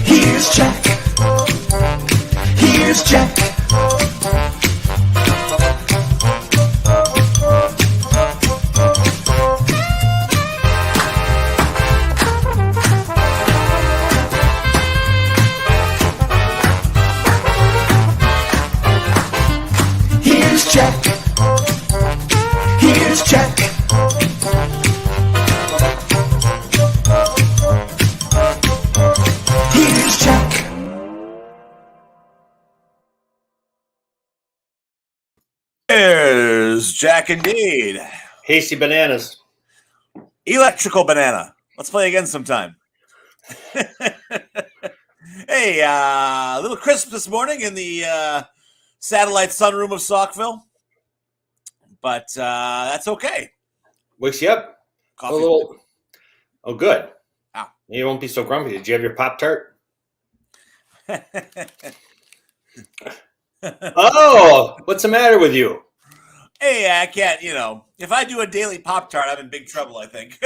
Here's Jack. Here's Jack. Here's Jack. Here's Jack. Here's Jack. There's Jack indeed. Hasty bananas. Electrical banana. Let's play again sometime. Hey, a little crisp this morning in the satellite sunroom of Saukville, but that's okay. Wakes you up a Coffee. little. Oh, good. Ah. You won't be so grumpy. Did you have your Pop-Tart? Oh, what's the matter with you? Hey, I can't. If I do a daily Pop-Tart, I'm in big trouble. I think.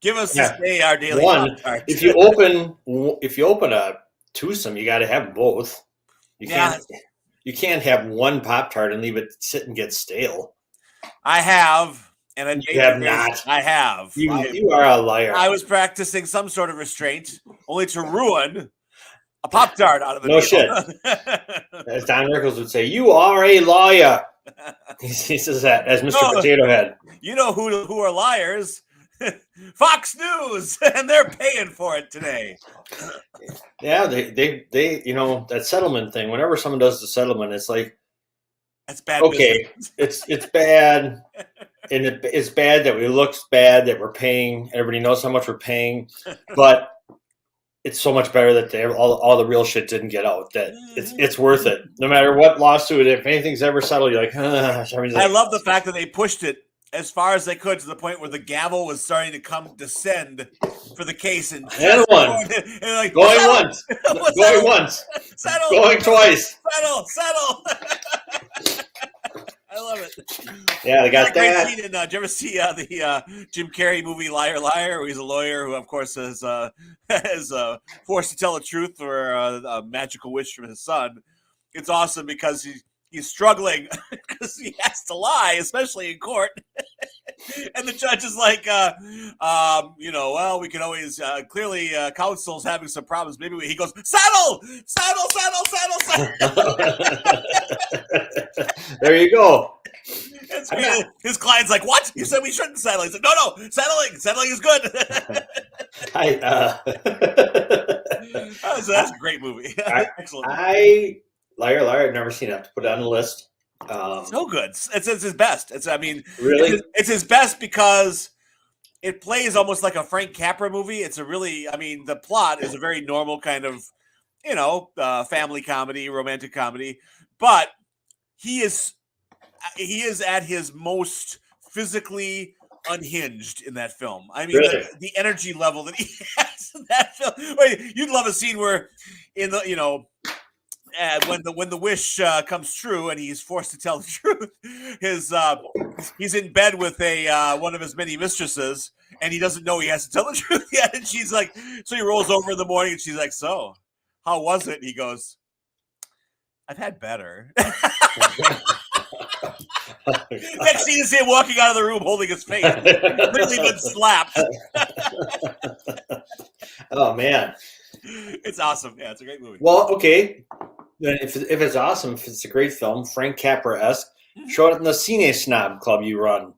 Give us this day our daily Pop-Tart. If you open a twosome, you got to have both. You can't have one Pop-Tart and leave it sit and get stale. I have, and you have not. I have. You are a liar. I was practicing some sort of restraint, only to ruin a Pop-Tart out of the no shit. As Don Rickles would say, "You are a liar." He says that as Mr. Potato Head. You know who are liars? Fox News, and they're paying for it today. Yeah, they that settlement thing. Whenever someone does the settlement, it's like, that's bad. Okay, it's bad, and it's bad that it looks bad that we're paying. Everybody knows how much we're paying, but it's so much better that all the real shit didn't get out. That it's worth it, no matter what lawsuit. If anything's ever settled, you're like, I love the fact that they pushed it as far as they could to the point where the gavel was starting to descend for the case, and one like, going once, going once, settle, going twice, settle. I love it. Yeah, they got that. Scene in, did you ever see the Jim Carrey movie Liar Liar, where he's a lawyer who, of course, is forced to tell the truth for a magical wish from his son? It's awesome because he's struggling because he has to lie, especially in court. And the judge is like, well, we can always clearly counsel's having some problems. Maybe he goes, settle. There you go. His client's like, what? You said we shouldn't settle. He's like, no, settling is good. So that's a great movie. Excellent. Liar, I've never seen it. I have to put it on the list. So good. It's his best. Really? It's his best because it plays almost like a Frank Capra movie. It's the plot is a very normal kind of, family comedy, romantic comedy, but he is at his most physically unhinged in that film. Really? The energy level that he has in that film. You'd love a scene where in the, when the wish comes true and he's forced to tell the truth, he's in bed with one of his many mistresses, and he doesn't know he has to tell the truth yet. And she's like, so he rolls over in the morning, and she's like, so how was it? And he goes, I've had better. Next scene is him walking out of the room holding his face, literally been slapped. Oh man, it's awesome. Yeah, it's a great movie. Well, okay. Then if it's awesome, if it's a great film, Frank Capra-esque, show it in the Cine Snob Club you run.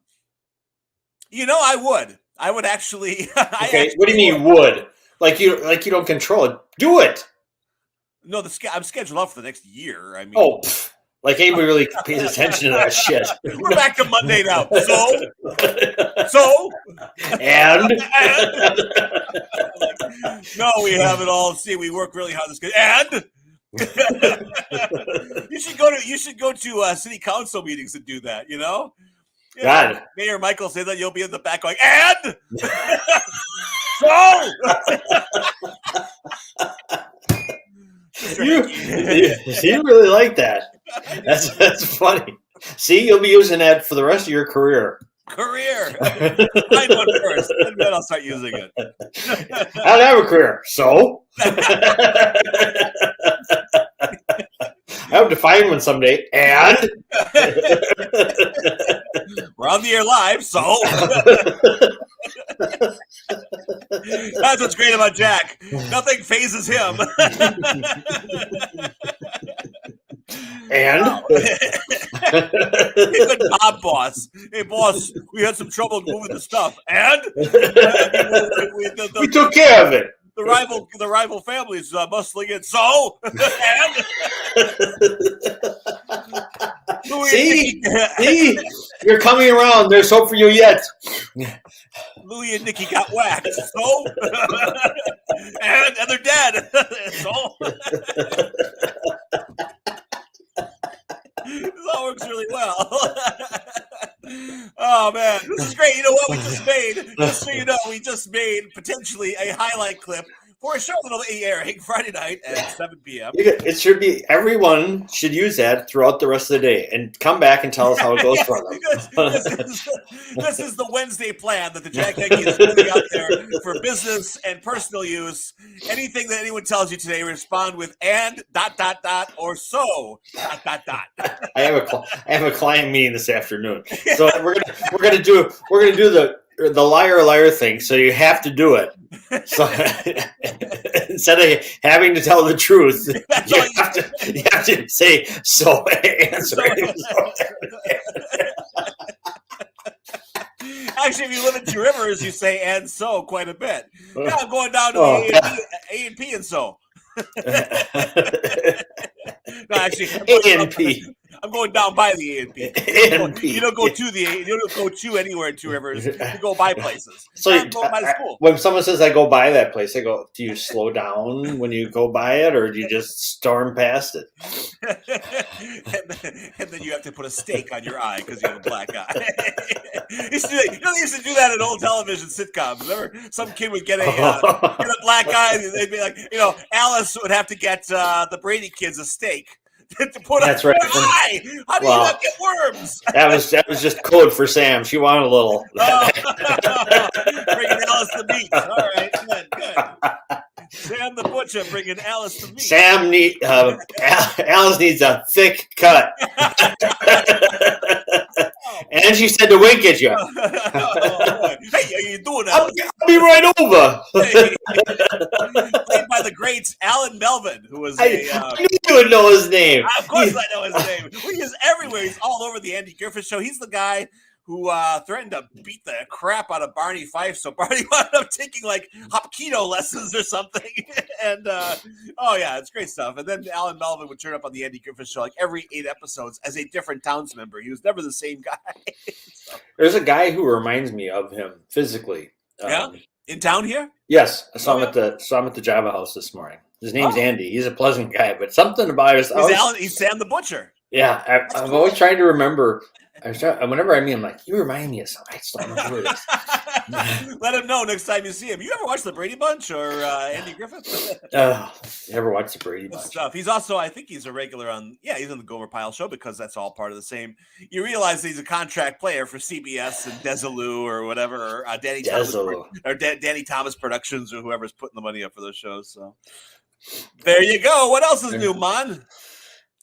I would actually. Okay, what do you mean would? Like you don't control it. Do it. No, I'm scheduled out for the next year. Like anybody really pays attention to that shit. We're back to Monday now. And no, we have it all. See, we work really hard. And you should go to city council meetings and do that. God, Mayor Michael said that you'll be in the back going and so. You really like that. That's funny. See, you'll be using that for the rest of your career. Find one first, and then I'll start using it. I don't have a career, so I hope to find one someday. And we're on the air live, so that's what's great about Jack. Nothing phases him. And good Bob boss. Hey boss, we had some trouble moving the stuff, and we took care of it. The rival families muscling in. So and see, you're coming around. There's hope for you yet. Louie and Nikki got whacked. So and they're dead. just so you know, we just made potentially a highlight clip for a show that'll be airing Friday night at 7 p.m. It should be, everyone should use that throughout the rest of the day and come back and tell us how it goes for them. This is the Wednesday plan that the Jack Henke is putting out there for business and personal use. Anything that anyone tells you today, respond with "and ... or "so ... I have a client meeting this afternoon, so we're gonna do the liar thing. So you have to do it. So instead of having to tell the truth, you have to say so. Answer. Actually, if you live in Two Rivers, you say "and so" quite a bit. Yeah, I'm going down to the A&P and so. No, actually, I'm going down by the A&P. You don't go to you don't go to anywhere in Two Rivers. You go by places. So I'm going by the school. When someone says I go by that place, I go, do you slow down when you go by it, or do you just storm past it? and then you have to put a stake on your eye because you have a black eye. They used to do that in old television sitcoms. Remember, some kid would get a black eye. They'd be like, Alice would have to get the Brady kids a stake to put That's on right. her eye. How do you not get worms? That was just code for Sam. She wanted a little. Bringing Alice the meat. All right, good. Sam the butcher bringing Alice the meat. Alice needs a thick cut. And she said to wink at you. Hey, how you doing, Alice? I'll be right over. Played by the great Alan Melvin, who was I knew you would know his name. Of course I know his name. He is everywhere. He's all over the Andy Griffith Show. He's the guy who threatened to beat the crap out of Barney Fife, so Barney wound up taking like Hapkido lessons or something. And it's great stuff. And then Alan Melvin would turn up on the Andy Griffith Show like every 8 episodes as a different Towns member. He was never the same guy. So. There's a guy who reminds me of him physically. In town here? Yes, I saw him at the Java House this morning. His name's Andy. He's a pleasant guy, but something about his. He's Sam the Butcher. Yeah, I'm always trying to remember. Whenever I meet him, like, you remind me of something. I just don't remember who it is. Let him know next time you see him. You ever watch the Brady Bunch or Andy Griffith? Never watched the Brady Bunch. Stuff. He's also, I think he's a regular on, he's on the Gomer Pyle Show because that's all part of the same. You realize he's a contract player for CBS and Desilu or whatever, or Danny Thomas Productions or whoever's putting the money up for those shows. So there you go. What else is new, man?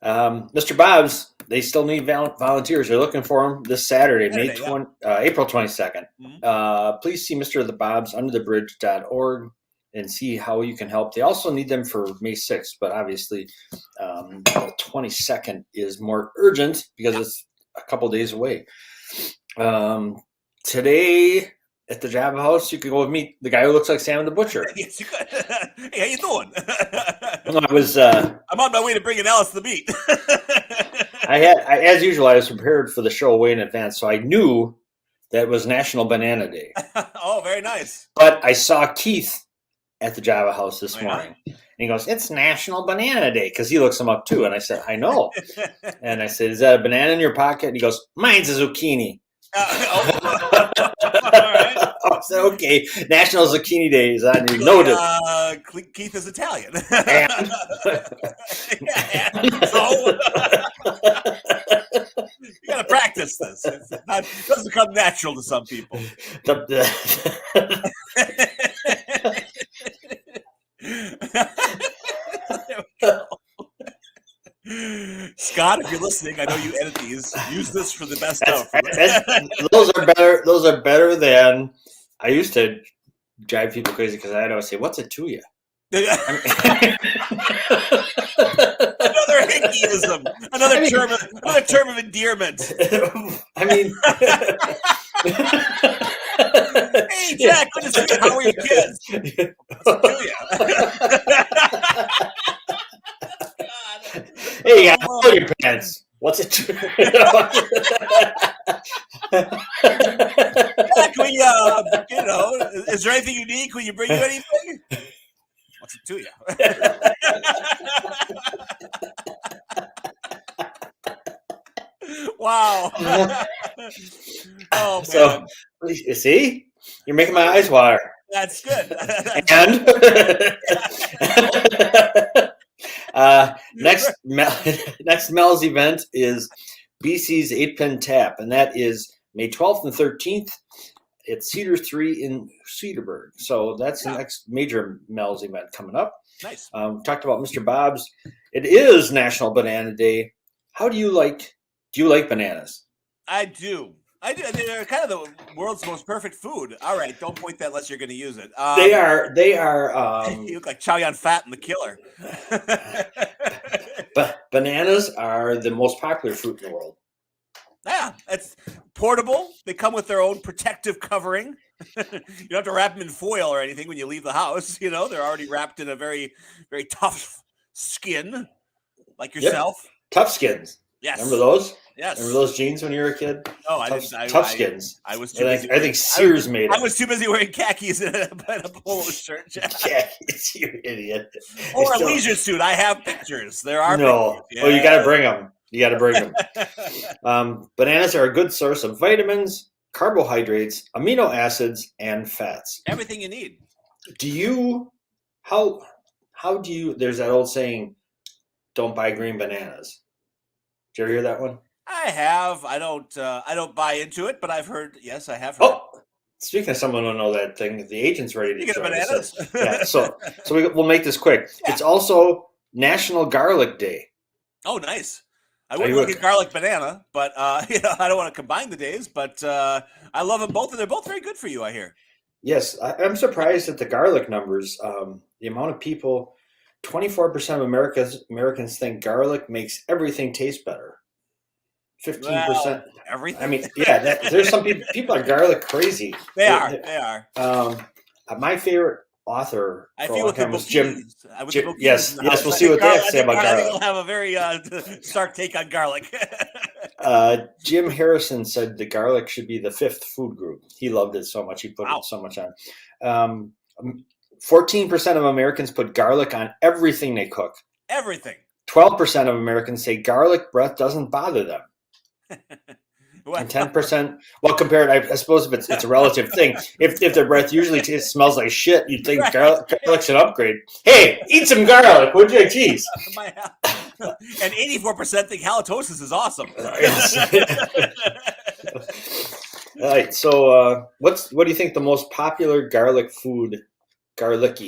Mr. Bob's, they still need volunteers. They're looking for them this Saturday, April 22nd. Mm-hmm. Please see Mr. The Bob's underthebridge.org and see how you can help. They also need them for May 6th, but obviously the 22nd is more urgent because it's a couple days away. Today at the Java House, you could go meet the guy who looks like Sam the Butcher. Yes, you could. Hey, how you doing? I'm on my way to bringing Alice the meat. As usual, I was prepared for the show way in advance, so I knew that it was National Banana Day. Oh, very nice. But I saw Keith at the Java House this morning, and he goes, "It's National Banana Day," because he looks him up too. And I said, "I know." And I said, "Is that a banana in your pocket?" And he goes, "Mine's a zucchini." All right. I said, "Okay, National Zucchini Day is on your notice." Keith is Italian. And so you got to practice this. It doesn't come natural to some people. There we go. Scott, if you're listening, I know you edit these. Use this for the best of. Those are better. Those are better than I used to drive people crazy because I'd always say, "What's it to you?" Another Henkeism. Another term of endearment. I mean, hey Jack, good to see you. How are your kids? What's it to you? Hey, pull your pants. What's it? Can we, is there anything unique? Will you bring you anything? What's it to you? Wow. Oh, man. So, you see? You're making my eyes water. That's good. And next Mel's event is BC's 8-Pin Tap, and that is May 12th and 13th at Cedar 3 in Cedarburg. So that's the next major Mel's event coming up. Nice. Talked about Mr. Bob's. It is National Banana Day. How do you like bananas? I do. They're kind of the world's most perfect food. All right, don't point that unless you're going to use it. They are. You look like Chow Yun Fat and the Killer. But bananas are the most popular fruit in the world. Yeah, it's portable. They come with their own protective covering. You don't have to wrap them in foil or anything when you leave the house. You know, they're already wrapped in a very, very tough skin, like yourself. Yep. Tough skins. Yes. Remember those? Yes. Remember those jeans when you were a kid? No, I didn't. Tough skins. I was too busy. I think Sears made it. I was too busy wearing khakis and a polo shirt. Khakis, you idiot. Or a leisure suit. I have pictures. There are no. Yeah. Oh, you got to bring them. Bananas are a good source of vitamins, carbohydrates, amino acids, and fats. Everything you need. How do you, there's that old saying, don't buy green bananas. Did you ever hear that one? I have. I don't buy into it, but I've heard. Yes, I have heard. Oh, speaking of someone who know that thing, the agent's ready to Speaking of join us. bananas. Yeah, so we'll make this quick. Yeah. It's also National Garlic Day. Oh, nice. I wouldn't look at garlic banana, but I don't want to combine the days. But I love them both, and they're both very good for you. I hear. Yes, I'm surprised at the garlic numbers. The amount of people, 24% of Americans think garlic makes everything taste better. 15%. Everything. I mean, yeah. There's some people are garlic crazy. They are. My favorite author I for feel a long time was Jim. Yes, we'll see what they have to say about garlic. We'll have a very stark take on garlic. Jim Harrison said the garlic should be the 5th food group. He loved it so much. He put it so much on. 14% of Americans put garlic on everything they cook. Everything. 12% of Americans say garlic breath doesn't bother them. And 10%, well, compared, I suppose if it's a relative thing. If their breath usually smells like shit, you'd think garlic's an upgrade. Hey, eat some garlic, would you? Jeez. And 84% think halitosis is awesome. All right, so what do you think the most popular garlicky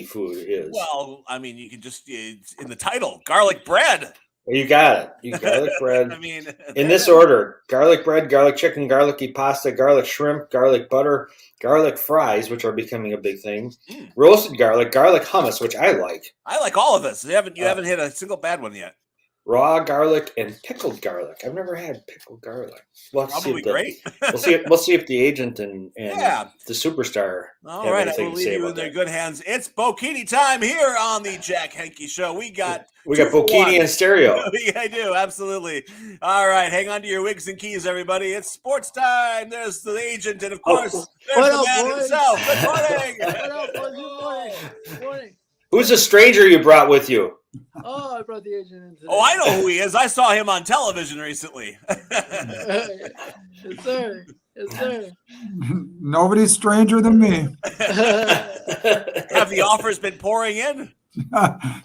food is? Well, I mean, you can just, it's in the title, garlic bread. You got it. Garlic bread. I mean, in this order: garlic bread, garlic chicken, garlicky pasta, garlic shrimp, garlic butter, garlic fries, which are becoming a big thing, roasted garlic, garlic hummus, which I like. I like all of this. You haven't hit a single bad one yet. Raw garlic and pickled garlic. I've never had pickled garlic. Probably great. We'll see if the agent and the superstar. All right, I will leave you in their good hands. It's Bokini time here on the Jack Henke Show. We got Bokini and stereo. I do, absolutely. All right, hang on to your wigs and keys, everybody. It's sports time. There's the agent, and of course, there's the man himself. Good morning. What up, boys? Good morning. Who's the stranger you brought with you? Oh, I brought the agent in today. Oh, I know who he is. I saw him on television recently. Yes, sir. Yes, sir. Nobody's stranger than me. Have the offers been pouring in?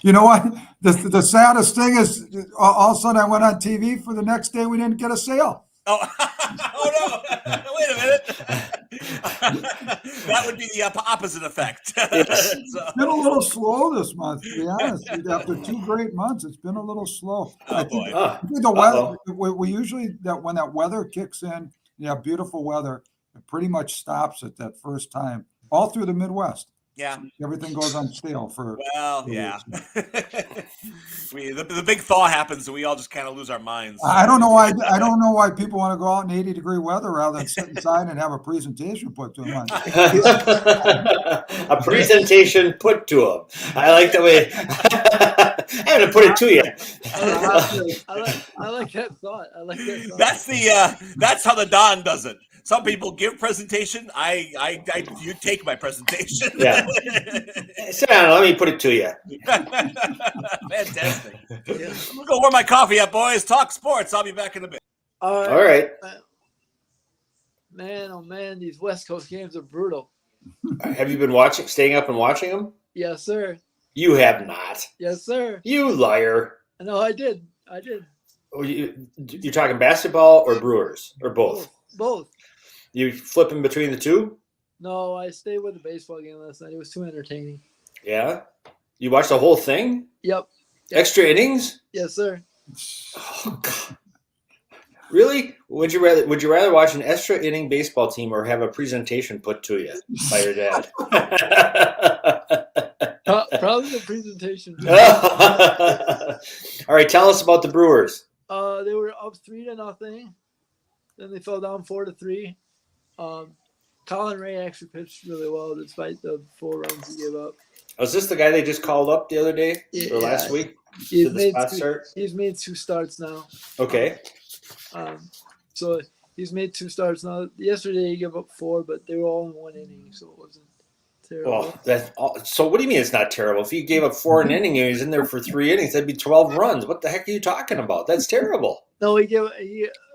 You know what? The saddest thing is, all of a sudden I went on TV for the next day. We didn't get a sale. Oh, oh no! Wait a minute. That would be the opposite effect. Yes. It's been a little slow this month, to be honest. After 2 great months, it's been a little slow. Oh, boy. I think the weather. We usually when that weather kicks in, beautiful weather, it pretty much stops at that first time, all through the Midwest. Yeah, everything goes on stale for. Well, yeah. The big thaw happens, and we all just kind of lose our minds. I don't know why. I don't know why people want to go out in 80-degree weather rather than sit inside and have a presentation put to them. A presentation put to them. I like the way. I'm gonna put it to you. I like that thought. I like that thought. That's how the Don does it. Some people give presentation. You take my presentation. Yeah. Sit down. Let me put it to you. Fantastic. Yeah. I'm gonna go warm my coffee up, boys. Talk sports. I'll be back in a bit. All right. Man, oh man, these West Coast games are brutal. Have you been staying up and watching them? Yes, sir. You have not. Yes, sir. You liar. No, I did. Oh, you're talking basketball or Brewers or both? Both. You flipping between the two? No, I stayed with the baseball game last night. It was too entertaining. Yeah. You watched the whole thing? Yep. Extra innings? Yes, sir. Oh, God. Really? Would you rather watch an extra inning baseball team or have a presentation put to you by your dad? Probably the presentation. All right, tell us about the Brewers. They were up 3-0. Then they fell down 4-3. Colin Ray actually pitched really well despite the 4 runs he gave up. Was this the guy they just called up the other day or last week? He's made 2 starts now. Okay. So he's made 2 starts now. Yesterday he gave up 4, but they were all in 1 inning, so it wasn't terrible. So what do you mean it's not terrible? If he gave up 4 in an inning and he was in there for 3 innings, that'd be 12 runs. What the heck are you talking about? That's terrible. No, it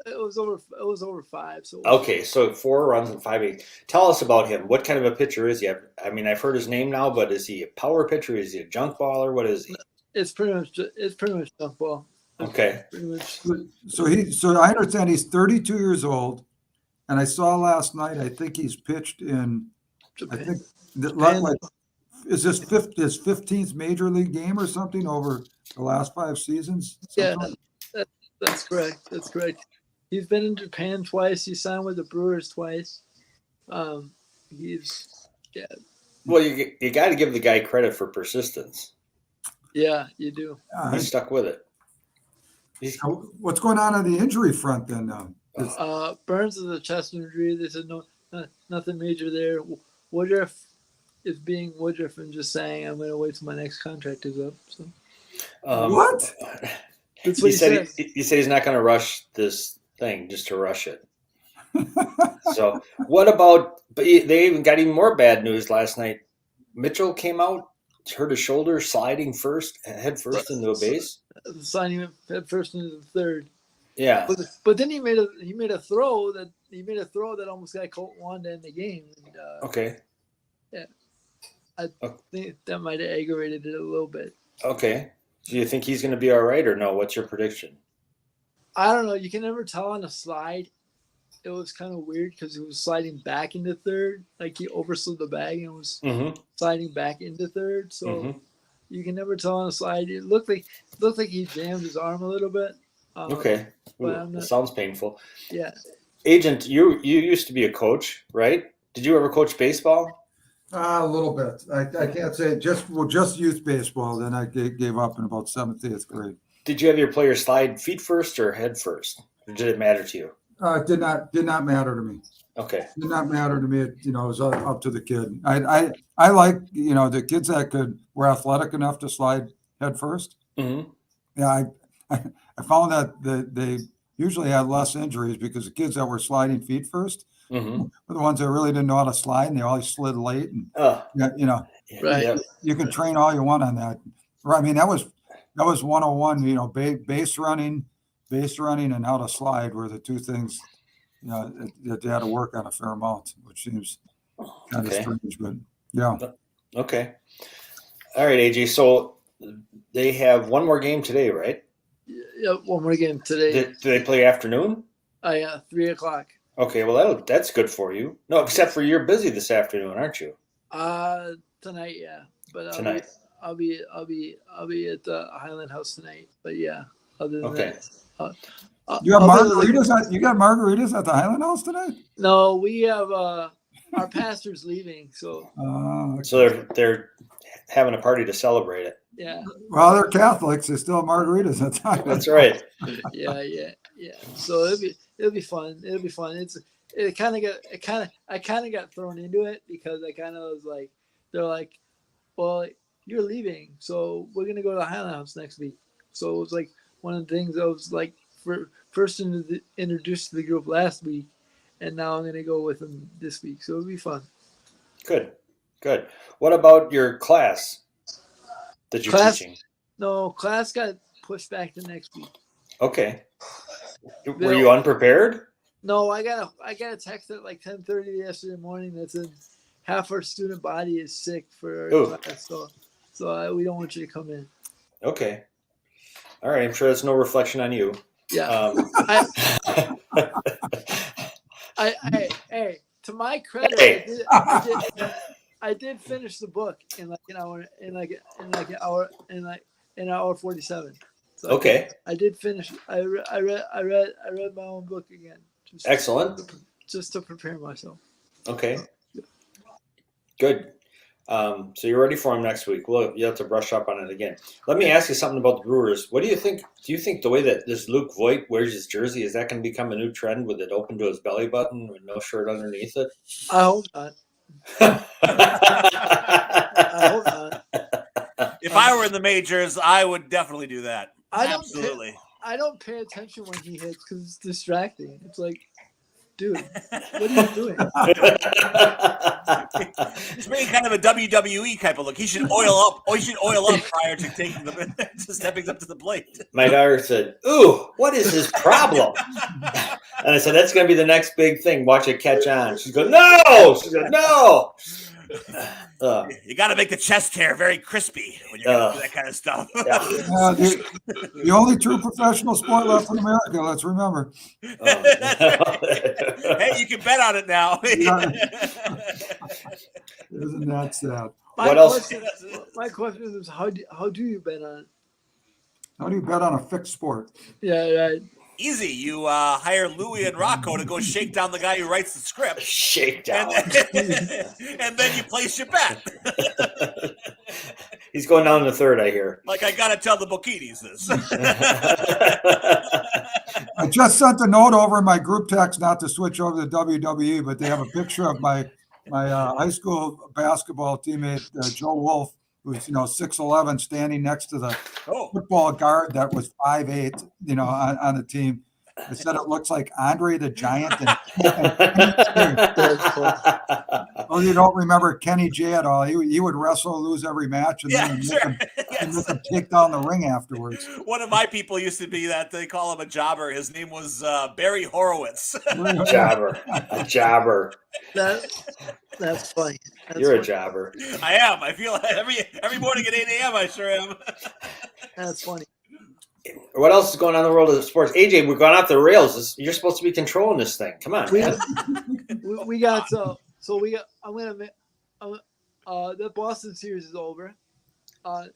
was over 5. So okay, so 4 runs and 5 innings. Tell us about him. What kind of a pitcher is he? I mean, I've heard his name now, but is he a power pitcher? Is he a junk baller? What is he? It's pretty much junk ball. Okay. So I understand he's 32 years old, and I saw last night. I think he's pitched in. Japan. I think like is this his 15th major league game or something over the last 5 seasons? Yeah, that's correct. That's correct. He's been in Japan twice. He signed with the Brewers twice. Well, you got to give the guy credit for persistence. Yeah, you do. He's stuck with it. What's going on the injury front then? Burns is a chest injury. They said nothing major there. Woodruff is being Woodruff and just saying, I'm going to wait till my next contract is up. So. What? That's what he said. He said he's not going to rush this thing just to rush it. So what about? But they even got even more bad news last night. Mitchell came out, hurt his shoulder, sliding head first into a base. Sliding head first into the third. Yeah. But then he made a throw that almost got Colt Wanda to end the game. And, okay. Yeah. I think that might have aggravated it a little bit. Okay. Do you think he's going to be all right or no? What's your prediction? I don't know. You can never tell on a slide. It was kind of weird because he was sliding back into third. Like he overslid the bag and was sliding back into third. So you can never tell on a slide. It looked like he jammed his arm a little bit. Okay. That sounds painful. Yeah. Agent, you used to be a coach, right? Did you ever coach baseball? A little bit. I can't say just youth baseball. Then I gave up in about 7th, 8th grade. Did you have your players slide feet first or head first? Or did it matter to you? It did not matter to me. Okay. It did not matter to me. It was up to the kid. I like the kids that were athletic enough to slide head first. Mm-hmm. Yeah, I found that they usually had less injuries because the kids that were sliding feet first were the ones that really didn't know how to slide, and they always slid late. And Right. Yeah. You can train all you want on that. I mean, that was 101. Base running, and how to slide were the 2 things that they had to work on a fair amount, which seems kind of strange, but yeah. Okay. All right, AJ. So they have one more game today, right? Yeah, one more game today. Do they play afternoon? 3:00. Okay, well that's good for you. No, except for you're busy this afternoon, aren't you? Tonight, yeah. But tonight. I'll be at the Highland House tonight. But yeah, other than that. You have margaritas. You got margaritas at the Highland House tonight? No, we have our pastor's leaving, so. So they're having a party to celebrate it. Yeah. Well, they're Catholics. They still have margaritas at the Highland. That's right. Yeah. So it'll be fun. It'll be fun. I kind of got thrown into it because I kind of was like, they're like, well, you're leaving, so we're gonna go to the Highland House next week. So it was like one of the things I was like first introduced to the group last week, and now I'm gonna go with them this week. So it'll be fun. Good. What about your class that you're teaching? No, class got pushed back to next week. Okay. Were you unprepared? No, I got a text at like 10:30 yesterday morning that said half our student body is sick for Ooh. our class, so we don't want you to come in. Okay. All right. I'm sure that's no reflection on you. Yeah. Hey, to my credit, Hey. I did finish the book in like an hour, in an hour 47. So Okay. I did finish. I read my own book again. Excellent. Just to prepare myself. Okay. Good. So you're ready for him next week. Well, you have to brush up on it again. Let me ask you something about the Brewers. What do you think? Do you think the way that this Luke Voigt wears his jersey, is that going to become a new trend with it open to his belly button with no shirt underneath it? I hope not. I hope not. If I were in the majors, I would definitely do that. Absolutely. I don't pay attention when he hits because it's distracting. It's like, dude, what are you doing? It's really kind of a WWE type of look. He should oil up. Or he should oil up prior to taking to stepping up to the plate. My daughter said, "Ooh, what is his problem?" And I said, "That's going to be the next big thing. Watch it catch on." She goes, "No!" She goes, "No." You got to make the chest hair very crispy when you're going to do that kind of stuff. Yeah. The only true professional sport left in America. Let's remember. Hey, you can bet on it now. Isn't that sad? What else? My question is, how do you bet on it? How do you bet on a fixed sport? Yeah, right. Easy. You hire Louie and Rocco to go shake down the guy who writes the script. Shake down. And then you place your bet. He's going down the third, I hear. Like, I got to tell the Bokinis this. I just sent a note over in my group text not to switch over to WWE, but they have a picture of my high school basketball teammate, Joe Wolf, who's 6'11", standing next to the football guard that was 5'8", on the team. They said it looks like Andre the Giant. Oh, you don't remember Kenny J at all? He would wrestle, lose every match, and then make him take down the ring afterwards. One of my people used to be that they call him a jobber. His name was Barry Horowitz. A jobber. That's funny. You're a jobber. I am. I feel every morning at 8 a.m. I sure am. That's funny. What else is going on in the world of sports? AJ, we've gone off the rails. You're supposed to be controlling this thing. Come on, man. We got I'm gonna the Boston series is over,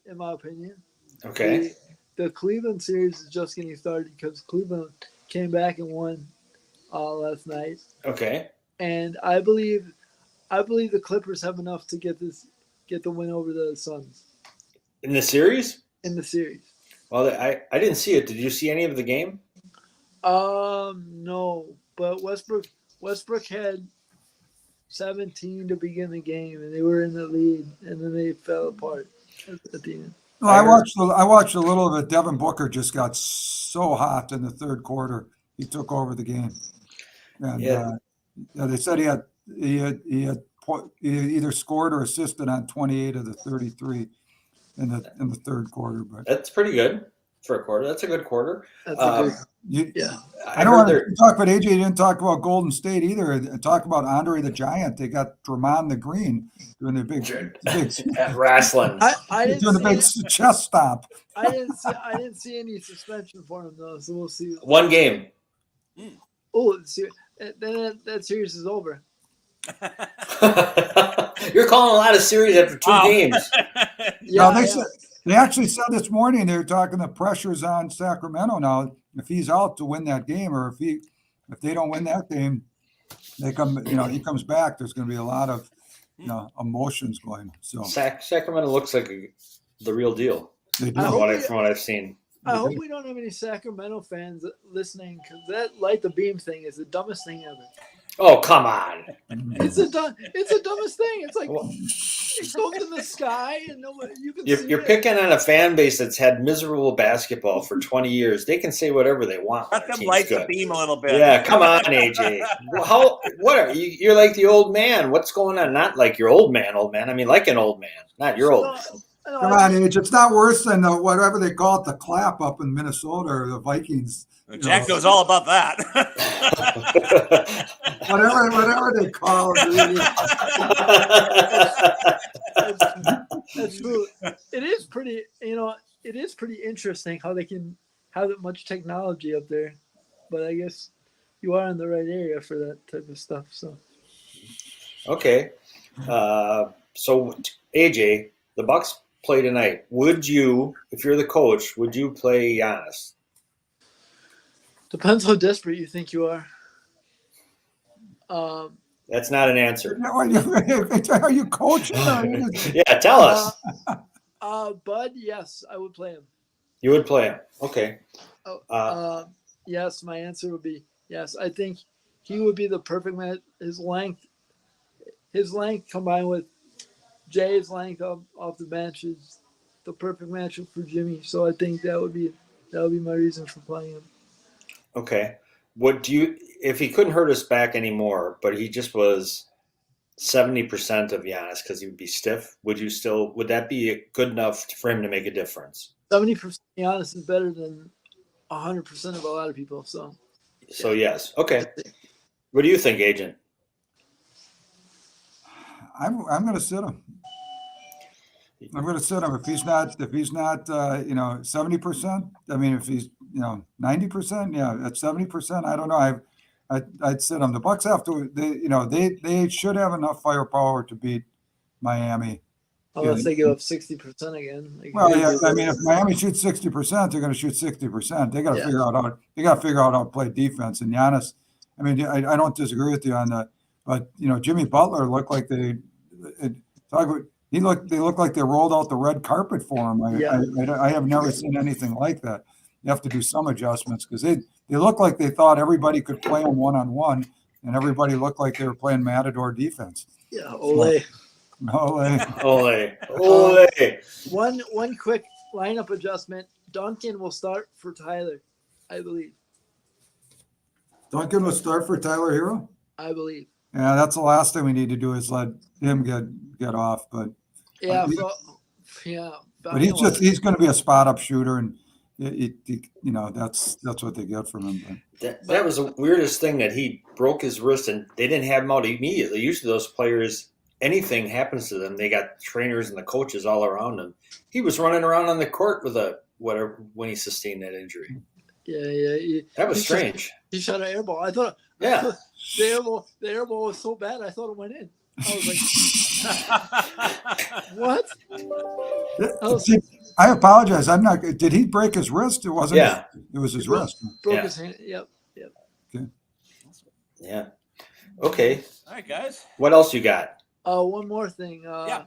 in my opinion. Okay. The Cleveland series is just getting started because Cleveland came back and won last night. Okay. And I believe the Clippers have enough to get the win over the Suns. In the series? In the series. Well, I didn't see it. Did you see any of the game? No. But Westbrook had 17 to begin the game, and they were in the lead, and then they fell apart at the end. Well, I watched a little of it. Devin Booker just got so hot in the third quarter. He took over the game, and they said he had either scored or assisted on 28 of the 33 in the third quarter. But that's pretty good for a quarter. That's a good quarter. I don't want to talk about AJ. Didn't talk about Golden State either. Talk about Andre the Giant. They got Draymond the Green doing the big wrestling. I didn't doing the big chest stomp. I didn't see any suspension for him though. So we'll see. One game. Oh, then that series is over. You're calling a lot of series after two games. They actually said this morning they were talking the pressures on Sacramento now. If he's out to win that game, or if they don't win that game, he comes back. There's going to be a lot of emotions going. So Sacramento looks like the real deal. They do. From what I've seen. I hope we don't have any Sacramento fans listening, because that light the beam thing is the dumbest thing ever. Oh, come on! It's the dumbest thing. It's like it goes in the sky and nobody you can. You're picking on a fan base that's had miserable basketball for 20 years. They can say whatever they want. Let them light the beam a little bit. Yeah, come on, AJ. What are you? You're like the old man. What's going on? Not like your old man. I mean, like an old man, not your old man. No, Come on, Age. It's not worse than whatever they call it, the clap up in Minnesota or the Vikings. Jack knows all about that. Whatever they call it. That's true. It is pretty, it is pretty interesting how they can have that much technology up there. But I guess you are in the right area for that type of stuff. So Okay. So AJ, the Bucks play tonight. Would you, if you're the coach, would you play Giannis? depends how desperate you think you are. That's not an answer. Are you coaching? Yeah, tell us. Bud, yes, I would play him. You would play him. Okay. Yes, my answer would be yes. I think he would be the perfect man. His length combined with Jay's length off the bench is the perfect matchup for Jimmy. So I think that would be my reason for playing him. Okay. Would you, if he couldn't hurt his back anymore, but he just was 70% of Giannis because he would be stiff, would that be good enough for him to make a difference? 70% Giannis is better than 100% of a lot of people. So Yes. Okay. What do you think, Agent? I'm going to sit him. I'm going to sit him if he's not 70%. I mean, if he's 90%, yeah, at 70%, I don't know. I'd sit him. The Bucks have to. They should have enough firepower to beat Miami. Unless they give up 60% again. Well, yeah, I mean, if Miami shoots 60%, they're going to shoot 60%. They got to figure out how. They got to figure out how to play defense. And Giannis, I mean, I don't disagree with you on that. But Jimmy Butler looked like they looked like they rolled out the red carpet for him. I have never seen anything like that. You have to do some adjustments because they looked like they thought everybody could play them one-on-one, and everybody looked like they were playing Matador defense. Yeah, Ole. One quick lineup adjustment. Duncan will start for Tyler, I believe. Duncan will start for Tyler Hero? I believe. Yeah, that's the last thing we need to do is let him get off. But yeah, but he's going to be a spot up shooter, and that's what they get from him. That was the weirdest thing that he broke his wrist and they didn't have him out immediately. Usually those players, anything happens to them, they got trainers and the coaches all around them. He was running around on the court with when he sustained that injury. Yeah. That was strange. He shot an air ball. I thought. Yeah. The air ball was so bad. I thought it went in. I was like, what? I apologize. I'm not. Did he break his wrist? It wasn't. Yeah. It was his wrist. Broke his hand. Yep. Okay. Yeah. Okay. All right, guys. What else you got? One more thing. Yeah.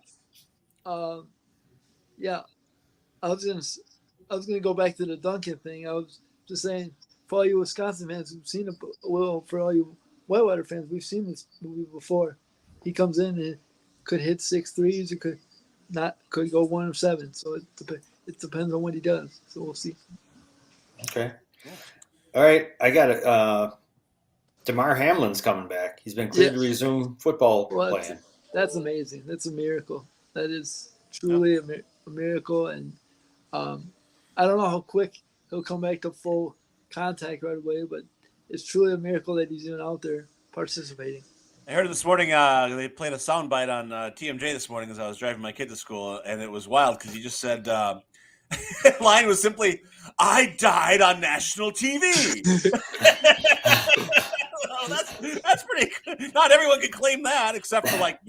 I was gonna go back to the Duncan thing. I was just saying, for all you Wisconsin fans who've seen it, well, for all you Whitewater fans, we've seen this movie before. He comes in and could hit 6 threes. It could go 1 of 7. So it depends on what he does. So we'll see. Okay. All right. I got it. DeMar Hamlin's coming back. He's been cleared to resume football playing. That's amazing. That's a miracle. That is truly a miracle. And I don't know how quick he'll come back to full contact right away, but it's truly a miracle that he's even out there participating. I heard it this morning. They played a soundbite on TMJ this morning as I was driving my kid to school, and it was wild because he just said, line was simply, "I died on national TV." That's pretty good. Not everyone can claim that, except for Lawrence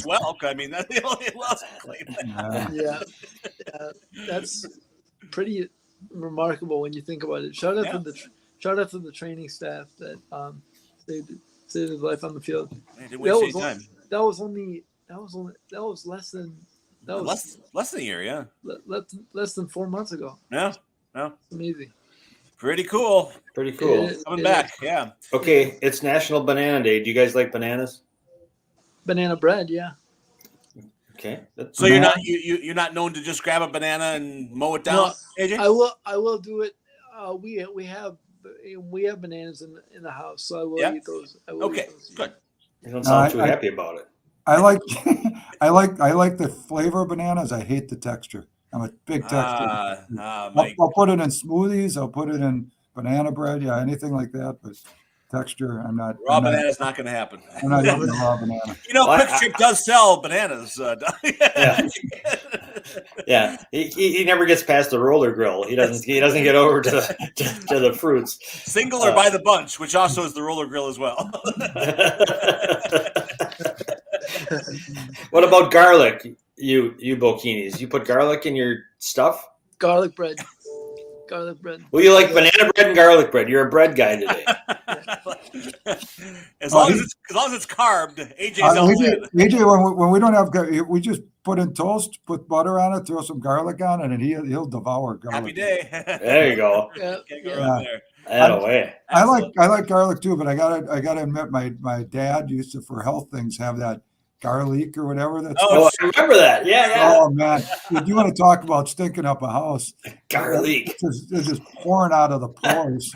Welk. I mean, that's the only one else can claim that. Yeah, that's pretty remarkable when you think about it. Shout out to the training staff that saved his life on the field. That was less than a year, yeah. Less than 4 months ago. Yeah. Amazing. Pretty cool. Coming back, yeah. Okay, it's National Banana Day. Do you guys like bananas? Banana bread, yeah. Okay. So you're not known to just grab a banana and mow it down, No, AJ? I will do it. We have bananas in the house, so I will eat those. Okay, good. You don't sound too happy about it. I like I like the flavor of bananas. I hate the texture. I'm a big texture. Mike. I'll put it in smoothies. I'll put it in banana bread. Yeah, anything like that. But texture, I'm not. Raw banana's not going to happen. I'm not eating a raw banana. You know, Quick Trip does sell bananas. Yeah. He never gets past the roller grill. He doesn't get over to the fruits. Single or by the bunch, which also is the roller grill as well. What about garlic? You Bokinis, you put garlic in your stuff? Garlic bread. Well, you like banana bread and garlic bread. You're a bread guy today. As long as it's carved, AJ's all in. AJ, when we don't have, we just put in toast, put butter on it, throw some garlic on it, and he'll devour garlic. Happy day. There you go. Can't go wrong there. Away. I like garlic too, but I gotta admit, my dad used to, for health things, have that garlic or whatever. That's I remember that. Yeah. Oh man, if you want to talk about stinking up a house, Garlic. It's just pouring out of the pores.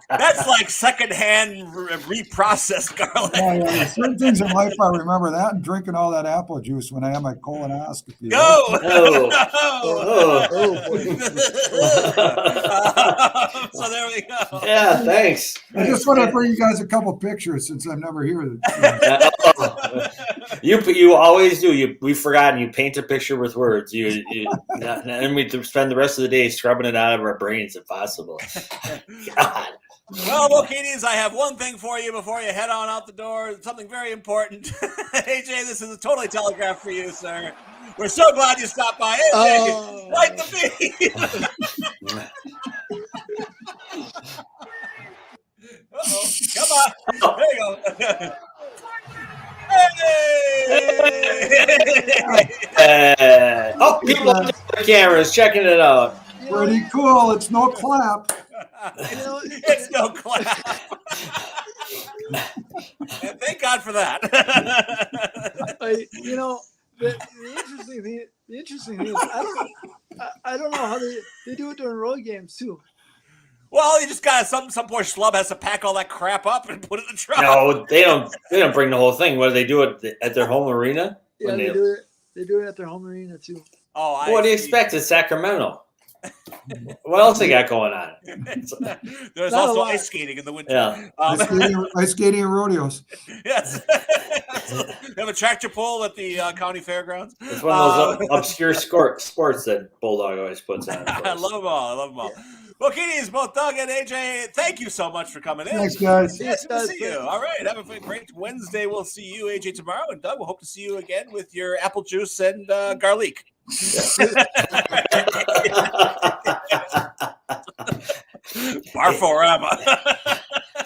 That's like secondhand reprocessed garlic. Yeah. Certain things in life, I remember that, and drinking all that apple juice when I had my colonoscopy. Go! So there we go. Yeah, thanks. I just want to bring you guys a couple pictures since I'm never here. You always do. We've forgotten. You paint a picture with words. And we spend the rest of the day scrubbing it out of our brains if possible. God. Well, Bokinis, I have one thing for you before you head on out the door. Something very important. AJ, this is a totally telegraphed for you, sir. We're so glad you stopped by. AJ, light the beam. Uh-oh. Come on. There you go. Hey! People on the cameras checking it out. Pretty cool. It's no clap. It's no clap. And thank God for that. The interesting thing is, I don't know how they do it during road games too. Well, you just got some poor schlub has to pack all that crap up and put it in the truck. No, they don't bring the whole thing. What do they do at their home arena? Yeah, they do it. They do it at their home arena too. Oh, what do you expect? It's Sacramento. What else they got going on? There's also ice skating in the winter. Yeah, ice skating and rodeos. Yes. They have a tractor pull at the county fairgrounds. It's one of those obscure sports that Bulldog always puts on. I love them all. Bokinis, both Doug and AJ, thank you so much for coming in. Thanks, guys. Yes, good to see you. All right, have a great Wednesday. We'll see you, AJ, tomorrow. And Doug, we'll hope to see you again with your apple juice and garlic. Barforama.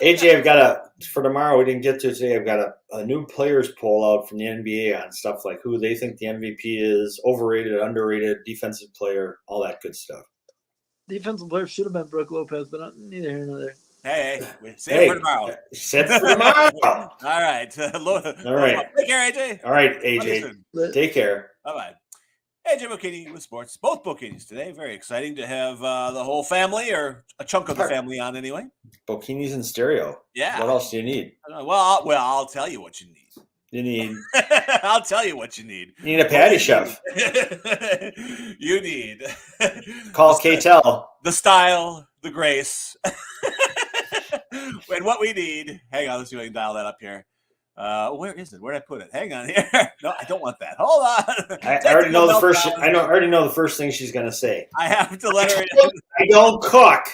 AJ, I've got for tomorrow, we didn't get to today. I've got a new players poll out from the NBA on stuff like who they think the MVP is, overrated, underrated, defensive player, all that good stuff. Defensive player should have been Brooke Lopez, but neither here nor there. Hey, save it for tomorrow. Save it for tomorrow. All right. All right. Take care, AJ. All right, AJ. Take care. Bye-bye. AJ Bocchini with sports. Both Bocchinis today. Very exciting to have the whole family, or a chunk of the family on anyway. Bocchinis in stereo. Yeah. What else do you need? Well, I'll tell you what you need. You need. I'll tell you what you need. You need a patty chef. You need. Call K-Tel. The style, the grace. And what we need. Hang on, let's see if I can dial that up here. Where is it? Where did I put it? Hang on here. No, I don't want that. Hold on. I already know the first. I already know the first thing she's gonna say. I have to let her. I don't cook.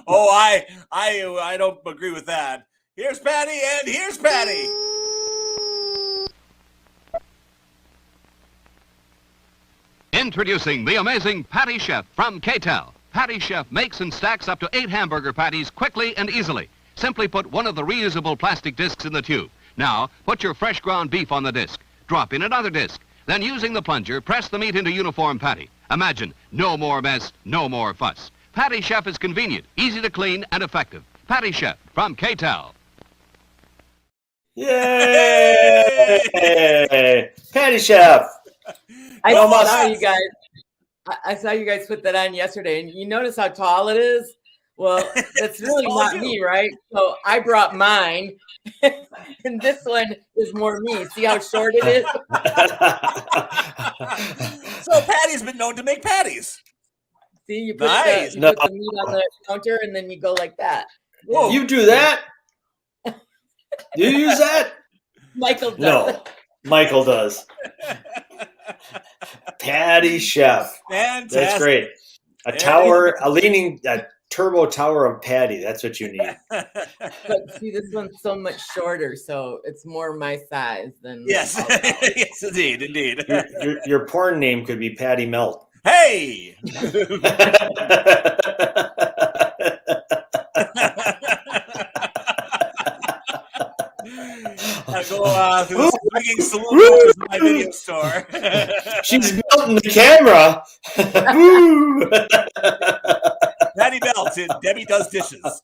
Oh, I don't agree with that. Here's Patty, and here's Patty. Introducing the amazing Patty Chef from K-Tel. Patty Chef makes and stacks up to 8 hamburger patties quickly and easily. Simply put one of the reusable plastic discs in the tube. Now, put your fresh ground beef on the disc. Drop in another disc. Then, using the plunger, press the meat into uniform patty. Imagine, no more mess, no more fuss. Patty Chef is convenient, easy to clean, and effective. Patty Chef from K-Tel. Yay! Patty Chef. I saw you guys. I saw you guys put that on yesterday, and you notice how tall it is. Well, that's really all not you. me, right? So I brought mine, and this one is more me. See how short it is? So Patty's been known to make patties. See, you put, Nice. the, you put the meat on the counter, and then you go like that. Whoa. You do that? You use that? Michael does. No, Michael does. Patty Chef. Fantastic. That's great. A turbo tower of patty. That's what you need. But see, this one's so much shorter, so it's more my size than. Yes. Yes, indeed. Your porn name could be Patty Melt. Hey. I go through the swinging saloon doors of my video store. She's melting the camera. Woo! Patty Melt in Debbie Does Dishes.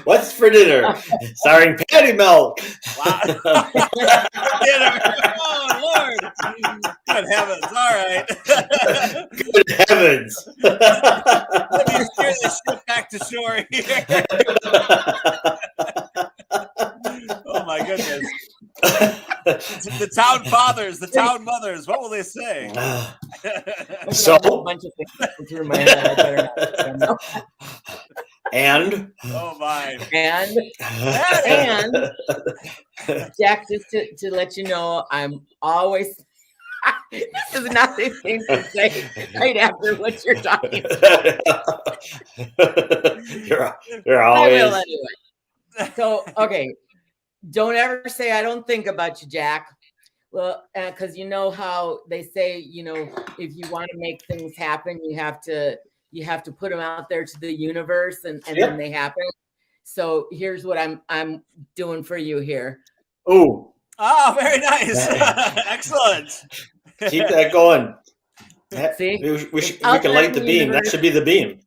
What's for dinner? Starring Patty Melt. Wow. Dinner. Oh, Lord. Good heavens. All right. Good heavens. Let me steer this ship back to shore here. Oh, my goodness. The town fathers, the town mothers, what will they say? So, a bunch of things going through my head. I better not. and Oh, my. And Jack, just to let you know, I'm always. This is not the thing to say right after what you're talking about. you're I always. will anyway. So, okay. Don't ever say I don't think about you, Jack. Well, because you know how they say, if you want to make things happen, you have to put them out there to the universe, and then they happen. So here's what I'm doing for you here. Ooh. Oh, very nice. Excellent. Keep that going. See? We can light the beam. That should be the beam.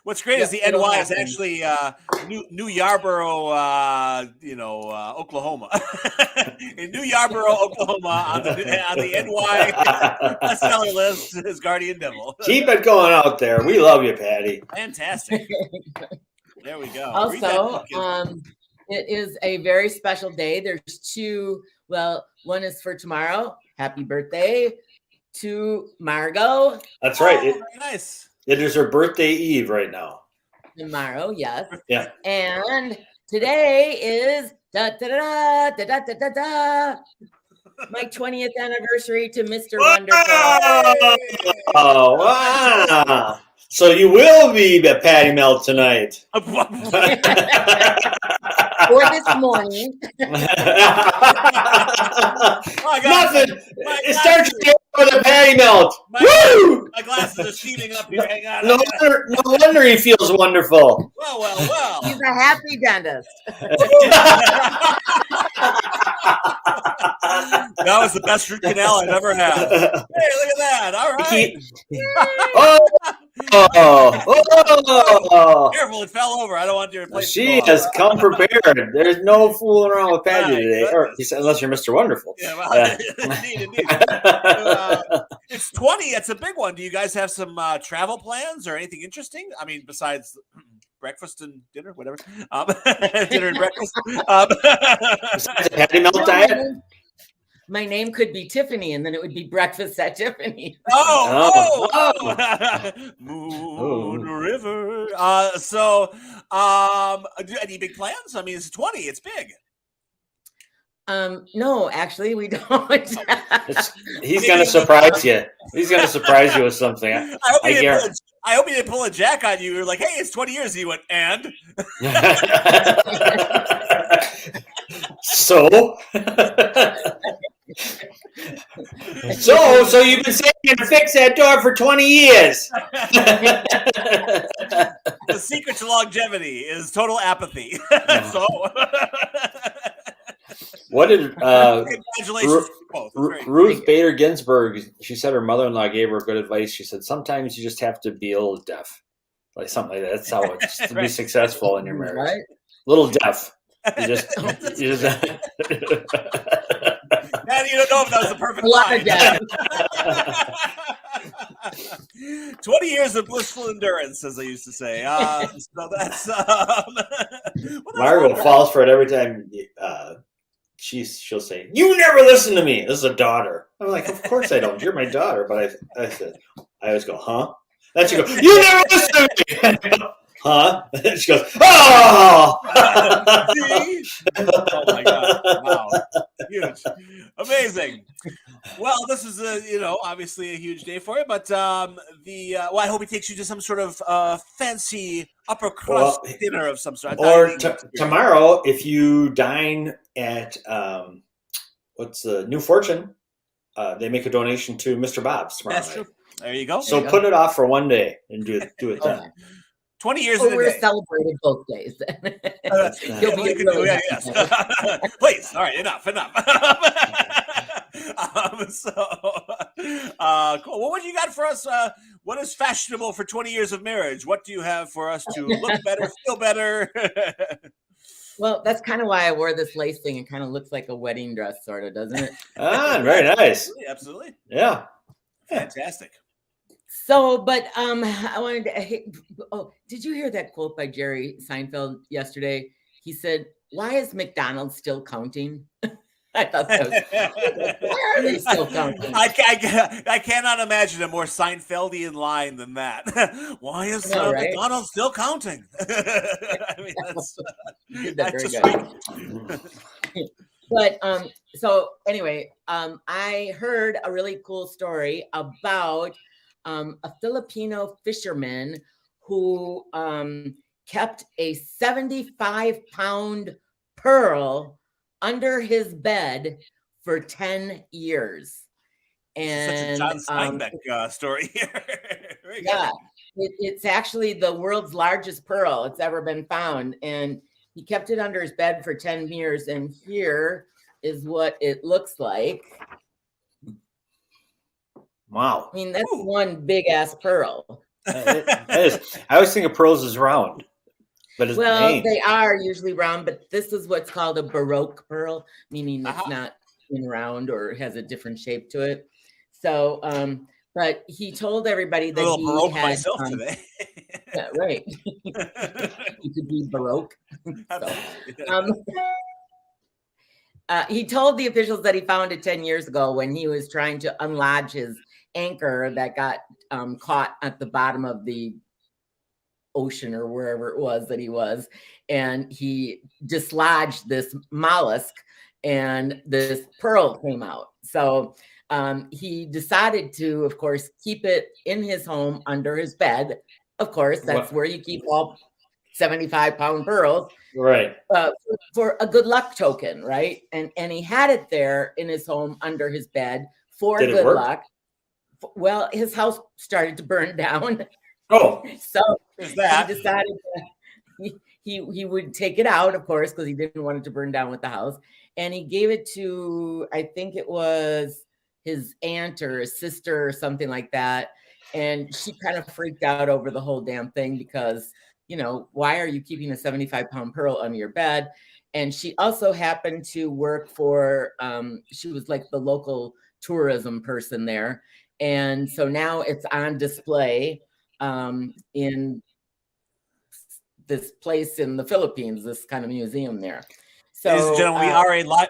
What's great is the it'll NY is happen. actually New Yarborough, Oklahoma. In New Yarborough, Oklahoma, on the NY bestseller list is Guardian Devil. Keep it going out there. We love you, Patty. Fantastic. There we go. Read that Also, book, kid. it is a very special day. There's two. Well, one is for tomorrow. Happy birthday to Margot. That's right. Oh, very nice. It is her birthday eve right now. Tomorrow, yes. Yeah. And today is my 20th anniversary to Mr. Wonderful. Oh, wow. So you will be the Patty Melt tonight. Or this morning. Oh, God. Nothing. It starts with a Patty Melt. Woo! My glasses are steaming up here. Hang on. No wonder he feels wonderful. Well. He's a happy dentist. That was the best root canal I've ever had. Hey, look at that. All right. Oh. Careful, it fell over. I don't want your place. She has come prepared. There's no fooling around with Patty today, or unless you're Mr. Wonderful. Yeah, well, indeed. It's 20. It's a big one. Do you guys have some travel plans or anything interesting? I mean, besides breakfast and dinner, whatever. Dinner and breakfast. Besides the Patty Melt diet. My name could be Tiffany, and then it would be breakfast at Tiffany. Moon River. Any big plans? I mean, it's 20. It's big. No, actually, we don't. He's going to surprise you. He's going to surprise you with something. I hope he didn't pull a Jack on you. You're like, hey, it's 20 years. And he went, and? So you've been saying you're gonna fix that door for 20 years. The secret to longevity is total apathy. So, what did congratulations to both. Ruth Bader Ginsburg? She said her mother-in-law gave her good advice. She said sometimes you just have to be a little deaf, like something like that. That's how it's to be successful in your marriage. Right? Little deaf. You just And you don't know if that was the perfect line. 20 years of blissful endurance, as I used to say. So that's Margaret falls for it every time. She'll say, "You never listen to me." This is a daughter. I'm like, "Of course I don't. You're my daughter." But I said, I always go, "Huh?" Then she goes, "You never listen to me." Huh? And she goes, "Oh!" Oh my God! Wow, huge, amazing. Well, this is obviously a huge day for you, but I hope he takes you to some sort of fancy upper crust dinner of some sort. Or tomorrow, if you dine at what's the New Fortune, they make a donation to Mr. Bob's tomorrow That's night. true. There you go. So put it off for one day and do it then. 20 years Oh, in a we're day. celebrating both days. You'll be really yes. Please. All right. Enough. Cool. Well, what do you got for us? What is fashionable for 20 years of marriage? What do you have for us to look better, feel better? Well, that's kind of why I wore this lace thing. It kind of looks like a wedding dress, sort of, doesn't it? Very nice. Absolutely. Yeah. Fantastic. So, but I wanted to. Did you hear that quote by Jerry Seinfeld yesterday? He said, "Why is McDonald's still counting?" I thought that was. Why are they still counting? I cannot imagine a more Seinfeldian line than that. Why is McDonald's still counting? I mean, that's just good. But so anyway, I heard a really cool story about a Filipino fisherman who kept a 75-pound pearl under his bed for 10 years. And such a John Steinbeck story here. Yeah, it's actually the world's largest pearl it's ever been found. And he kept it under his bed for 10 years. And here is what it looks like. Wow. I mean, that's one big ass pearl. That is. I always think of pearls as round. But it's they are usually round, but this is what's called a Baroque pearl, meaning it's not in round or has a different shape to it. So, but he told everybody that he Baroque had myself today. Yeah, right. You could be Baroque. He told the officials that he found it 10 years ago when he was trying to unlodge his anchor that got caught at the bottom of the ocean or wherever it was that he was, and he dislodged this mollusk and this pearl came out. So he decided to, of course, keep it in his home under his bed. Of course, that's where you keep all 75-pound pearls, right? For a good luck token, right? And he had it there in his home under his bed for good luck. Well, his house started to burn down. Oh, so he decided he would take it out, of course, because he didn't want it to burn down with the house. And he gave it to, I think it was his aunt or his sister or something like that. And she kind of freaked out over the whole damn thing because, why are you keeping a 75-pound pearl under your bed? And she also happened to work for, she was like the local tourism person there. And so now it's on display in this place in the Philippines, this kind of museum there. So, ladies and gentlemen,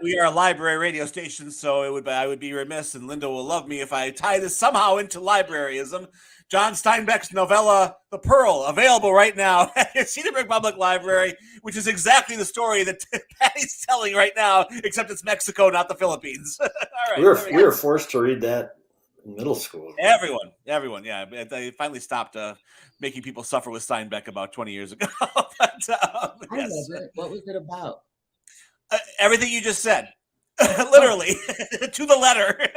we are a library radio station, so I would be remiss, and Linda will love me if I tie this somehow into libraryism. John Steinbeck's novella, The Pearl, available right now at Cedarburg Public Library, which is exactly the story that Patty's telling right now, except it's Mexico, not the Philippines. All right, we were forced to read that in middle school. Everyone, yeah. They finally stopped making people suffer with Steinbeck about 20 years ago. But, yes. What was it about? Everything you just said. Literally to the letter.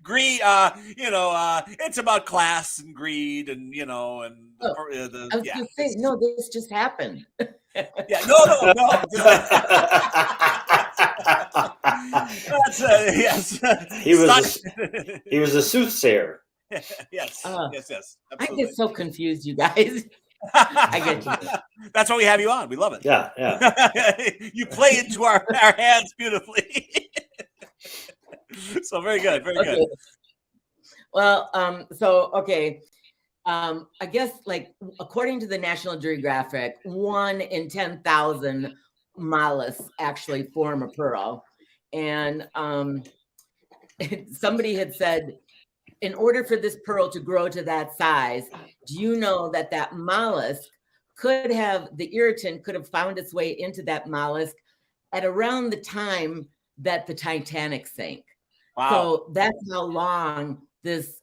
Greed, it's about class and greed and say, no, this just happened. Yeah, no. Yes. He was a soothsayer. Yes. Absolutely. I get so confused, you guys. I get you. That's why we have you on. We love it. Yeah. You play into our hands beautifully. So very good. Well, so okay. I guess like according to the National Geographic, 1 in 10,000 mollusks actually form a pearl. And somebody had said, in order for this pearl to grow to that size, do you know that that mollusk could have, the irritant could have found its way into that mollusk at around the time that the Titanic sank. Wow. So that's how long this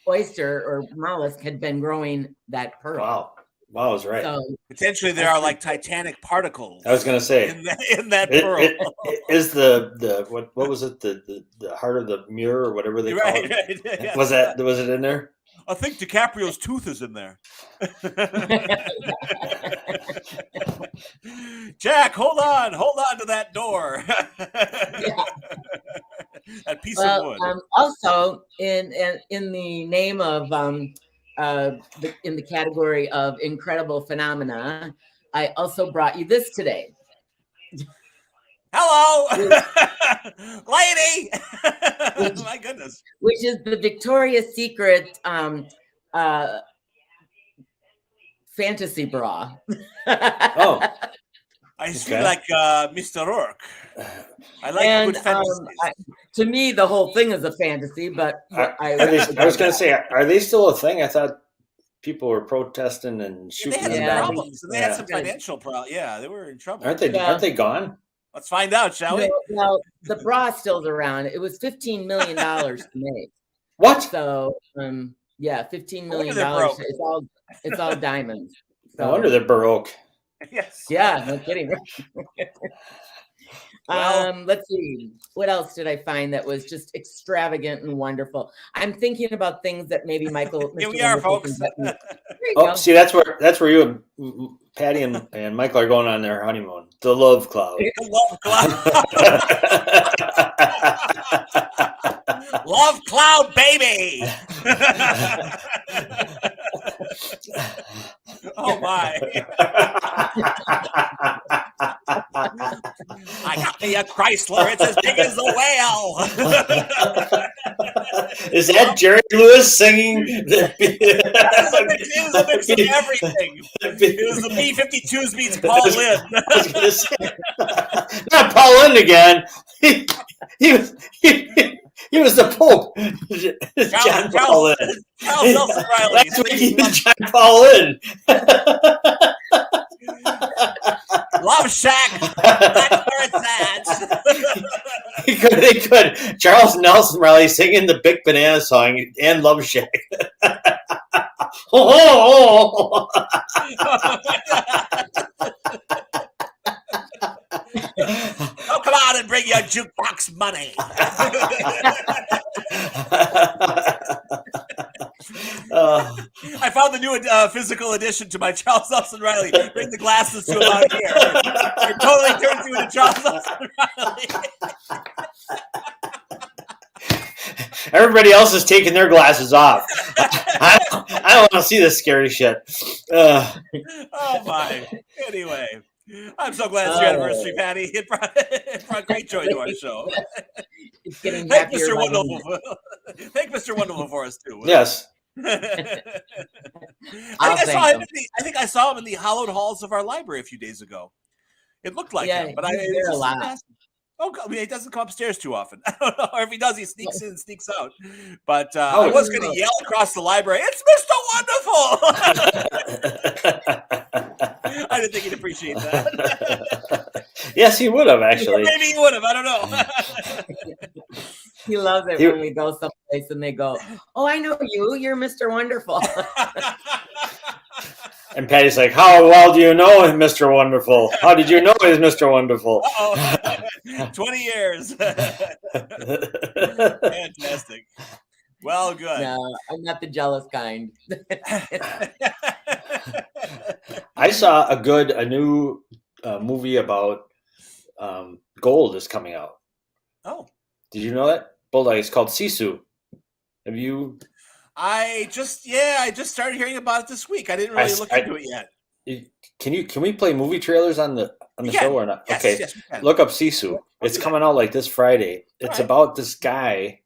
oyster or mollusk had been growing that pearl. Wow. Wow, I was right. So Potentially there are like Titanic particles. I was going to say, in that pearl. Is the what was it, the heart of the mirror or whatever they call it? Right. Yeah. Was it in there? I think DiCaprio's tooth is in there. Jack, hold on to that door. That piece of wood. Also, in the name of in the category of incredible phenomena, I also brought you this today. Hello, lady. My goodness. Which is the Victoria's Secret fantasy bra. Oh. I see, Okay. like Mr. Rourke. I like And good fantasies. to me, the whole thing is a fantasy, but I was going to say, are they still a thing? I thought people were protesting and They shooting had them some down. problems, and they had some financial problems. Yeah, they were in trouble. Aren't they gone? Let's find out, shall we? No, the bra still's around. It was $15 million to make. What? So, yeah, $15 No wonder million. they're broke. It's all diamonds. So, No wonder they're Baroque. Yes. yeah, no kidding. Well- Let's see. What else did I find that was just extravagant and wonderful? I'm thinking about things that maybe Michael. Here Mr. we are, Wonderful can folks. help me. There you Oh, go. see, that's where you and Patty and Michael are going on their honeymoon. The love cloud. Love cloud. Love cloud, baby. Oh my! I got me a Chrysler. It's as big as a whale. Is that Jerry Lewis singing? It was a mix of everything. It was the B-52s meets Paul Lynn. I was gonna say, not Paul Lynn again. He was the Pope. John Paul Lynn. Charles Nelson Riley. Last week he was John Paul Lynn. Love Shack. That's where it's at. They could. Charles Nelson Riley singing the Big Banana song and Love Shack. Oh. Oh, come on and bring your jukebox money. I found the new physical addition to my Charles Nelson Riley. Bring the glasses to him out here. It totally turns you into Charles Nelson Riley. Everybody else is taking their glasses off. I don't want to see this scary shit. Oh my. Anyway, I'm so glad it's your anniversary, Patty. It brought great joy to our show. It's getting Thank happier. Mr. Wonderful. Thank Mr. Wonderful for us too. Yes. I I'll think I saw him in the hallowed halls of our library a few days ago. It looked like him, but he's there a lot. Oh, I mean, he doesn't come upstairs too often. I don't know. Or if he does, he sneaks in, sneaks out. But I was going to yell across the library, "It's Mr. Wonderful!" I didn't think he'd appreciate that. Yes, he would have actually. Maybe he would have. I don't know. He loves it when we go someplace and they go, "Oh, I know you. You're Mr. Wonderful." And Patty's like, "How well do you know him, Mr. Wonderful? How did you know he's Mr. Wonderful?" 20 years. Fantastic. Well, good. No, I'm not the jealous kind. I saw a new movie about gold is coming out. Oh, did you know that? Bulldog. It's called Sisu. Have you? I just started hearing about it this week. I didn't really look into it yet. Can we play movie trailers on the show or not? Yes, okay. yes, we can. Look up Sisu. It's coming out like this Friday. It's about this guy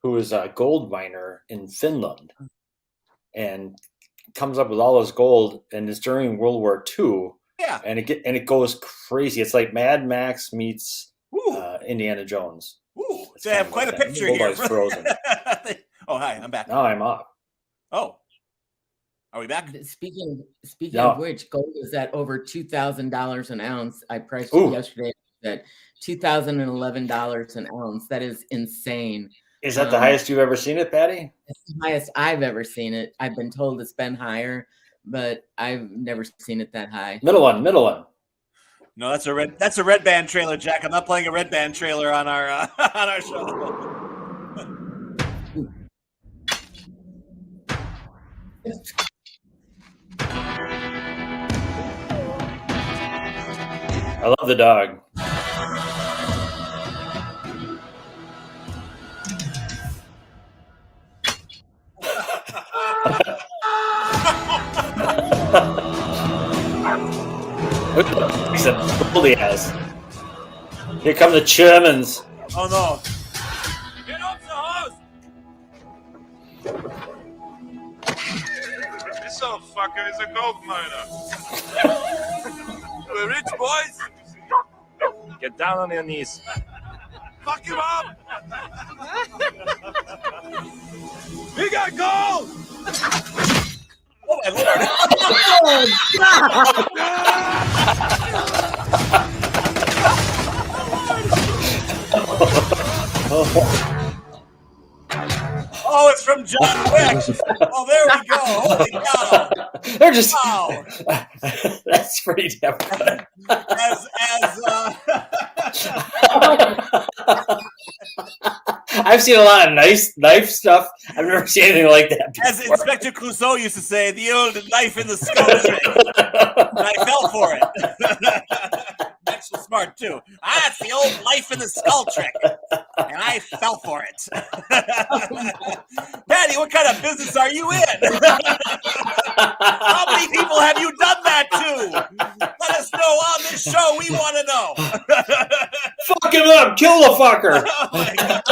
who is a gold miner in Finland, and comes up with all this gold, and it's during World War II. Yeah. And it goes crazy. It's like Mad Max meets Indiana Jones. Ooh, It's so I have kind of quite a like that. picture Hold on, here. it's frozen. Oh, hi, I'm back. Now I'm off. Oh, are we back? Speaking Yeah. of which, gold is at over $2,000 an ounce. I priced Ooh. it yesterday at $2,011 an ounce. That is insane. Is that the highest you've ever seen it, Patty? It's the highest I've ever seen it. I've been told it's been higher, but I've never seen it that high. Middle one. No, that's a red band trailer, Jack. I'm not playing a red band trailer on our on our show. I love the dog. Look at the piece of gold he has. Here come the Germans. Oh no! Get off the house! This old fucker is a gold miner. We're rich boys. Get down on your knees. Fuck him up! We got gold! Oh my Oh, it's from John Wick. Oh, there we go. Holy cow. They're just. Wow. That's pretty damn good. I've seen a lot of nice knife stuff. I've never seen anything like that before. As Inspector Clouseau used to say, the old knife in the skull trick. And I fell for it. That's so smart, too. It's the old knife in the skull trick. And I fell for it. Patty, what kind of business are you in? How many people have you done that to? Let us know on this show. We want to know. Fuck him up. Kill the fucker. Oh, my God.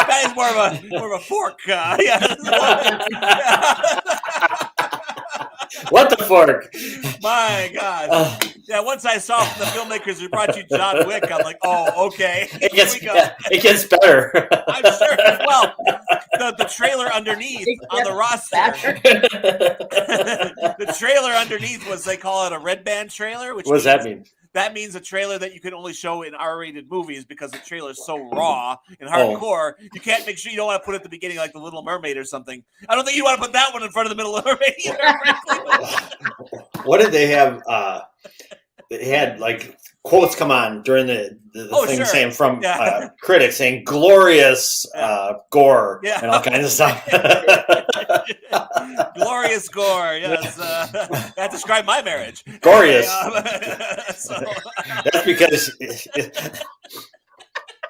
Patty's more of a fork. What the fork? My God. Yeah, once I saw from the filmmakers who brought you John Wick, I'm like, oh, okay. It gets better. I'm sure. Well, the trailer underneath on the roster. The trailer underneath was, they call it a red band trailer. Which What does that mean? That means a trailer that you can only show in R-rated movies because the trailer is so raw and hardcore. You can't make sure you don't want to put it at the beginning like The Little Mermaid or something. I don't think you want to put that one in front of The Little Mermaid either. What did they have? They had like quotes come on during the thing saying from critics saying glorious gore and all kinds of stuff. Glorious gore, yes. That described my marriage. Glorious. So. That's because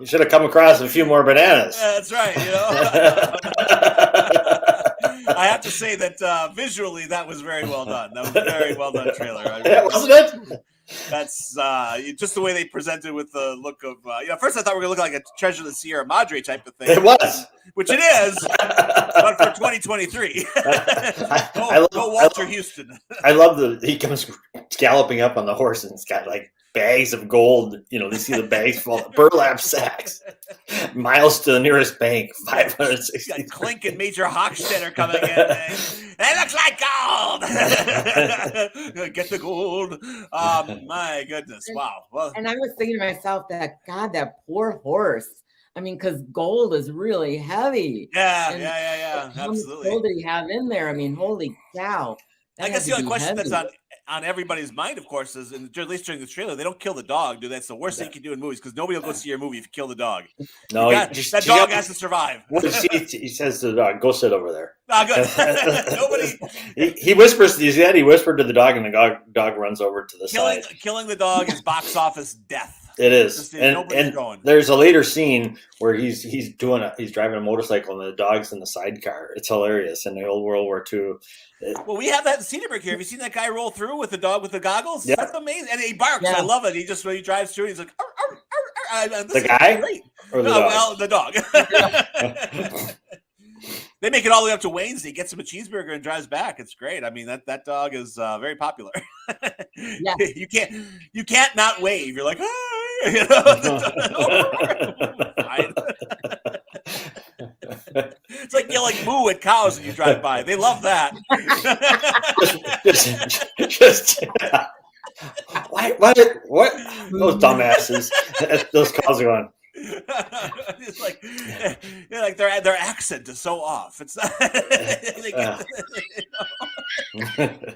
you should have come across a few more bananas. That's right. I have to say that visually, that was very well done. That was a very well done trailer. Wasn't it? That's just the way they presented with the look of. First I thought we were going to look like a Treasure of the Sierra Madre type of thing. It was, which it is, but for 2023. Go Walter Houston. I love he comes galloping up on the horse and it's got like bags of gold. They see the bags full of burlap sacks. Miles to the nearest bank, 560. Clink and Major Hochstetter coming in. It looks like gold. Get the gold. My goodness. Wow. Well, and I was thinking to myself that poor horse. I mean, because gold is really heavy. Yeah. How Absolutely. much gold did he have in there? I mean, holy cow. I guess the only question that's on everybody's mind, of course, is, and at least during the trailer, they don't kill the dog, dude. That's the worst thing you can do in movies because nobody will go see your movie if you kill the dog. No, that dog has to survive. He says to the dog, "Go sit over there." Good. Nobody. He whispers. You see that? He whispered to the dog, and the dog runs over to the side. Killing the dog is box office death. It is, and going. There's a later scene where he's driving a motorcycle and the dog's in the sidecar. It's hilarious in the old World War II. Well, we have that in Cedarburg here. Have you seen that guy roll through with the dog with the goggles? Yeah. That's amazing, and he barks. Yeah. I love it. He drives through. And he's like, arr, arr, arr, arr. The guy great. or the No, dog? well, the dog. They make it all the way up to Wayne's. He gets him a cheeseburger and drives back. It's great. I mean, that dog is very popular. Yeah. You can't not wave. You're like, it's like yelling moo at cows when you drive by. They love that. just what? Those dumbasses. Those cows are going. It's like, like their accent is so off. It's not.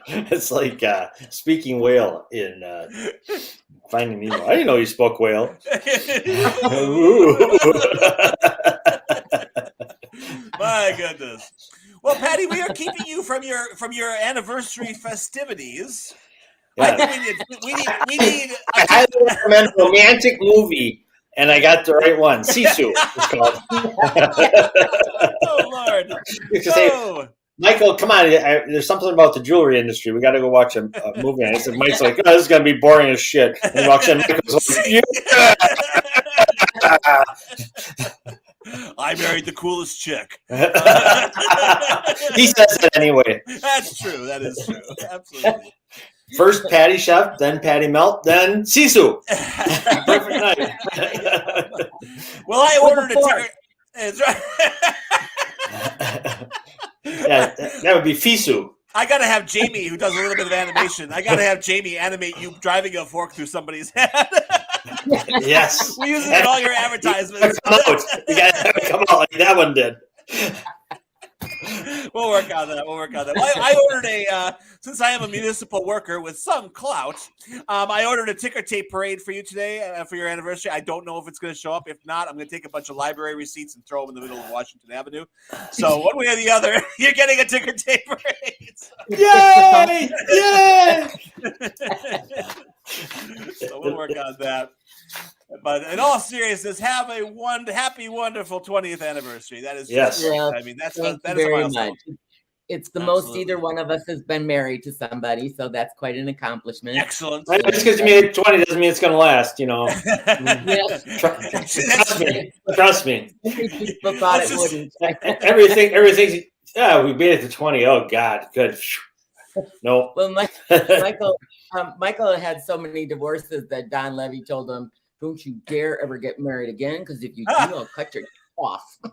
It's like speaking whale in Finding Nemo. I didn't know you spoke whale. My goodness. Well, Patty, we are keeping you from your anniversary festivities. Yeah. I think we need. I highly recommend a romantic movie, and I got the right one. Sisu, it's called. Oh Lord! Hey, Michael, come on! There's something about the jewelry industry. We got to go watch a movie. And I said, Mike's like, "Oh, this is gonna be boring as shit." And he walks in. Michael's like, "Yeah." I married the coolest chick. He says it anyway. That's true. That is true. Absolutely. First Patty Chef, then Patty Melt, then Sisu. Perfect night. Well, I ordered a ticket. That's right. Yeah, that would be Fisu. I gotta have Jamie, who does a little bit of animation. I gotta have Jamie animate you driving a fork through somebody's head. Yes. We use it in all your advertisements. You gotta have it come out like that one did. We'll work on that. Well, I ordered since I am a municipal worker with some clout, I ordered a ticker tape parade for you today for your anniversary. I don't know if it's going to show up. If not, I'm going to take a bunch of library receipts and throw them in the middle of Washington Avenue. So one way or the other, you're getting a ticker tape parade. Yay! Yay! So we'll work on that. But in all seriousness, have a happy, wonderful 20th anniversary. That is just great. I mean, that is a milestone. It's the most either one of us has been married to somebody, so that's quite an accomplishment. Excellent. Just because you made it 20 doesn't mean it's going to last, you know. Yes. Trust me. People thought it wouldn't. Everything. Yeah, we made it to 20. Oh God, good. No. Well, Michael had so many divorces that Don Levy told him, "Don't you dare ever get married again, because if you do, I'll cut your off." Go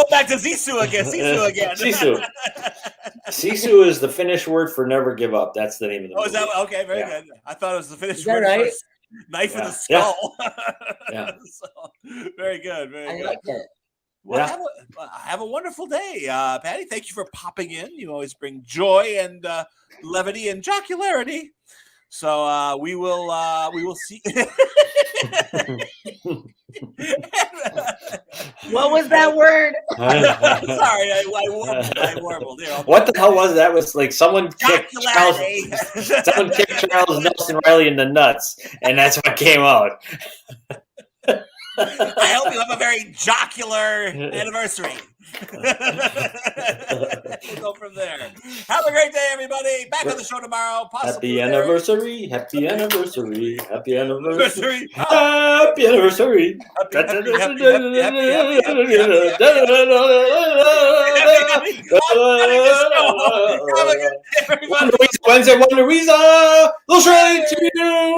back to Sisu again. Sisu is the Finnish word for never give up. That's the name of the movie. Oh, is that okay? Very good. I thought it was the Finnish Is that word right? for knife in the skull. Yeah. So, very good. Very I good. like it. Well, have a wonderful day, Patty. Thank you for popping in. You always bring joy and levity and jocularity. So we will see. What was that word? Sorry, I warbled. Here, what the hell was that? Was like someone kicked Charles Nelson Riley in the nuts, and that's what came out. I hope you have a very jocular anniversary. We'll go from there. Have a great day, everybody. Back on the show tomorrow. Happy anniversary. Happy anniversary. Happy anniversary. Happy anniversary. Wednesday, Wonder Weezer. Little train to you.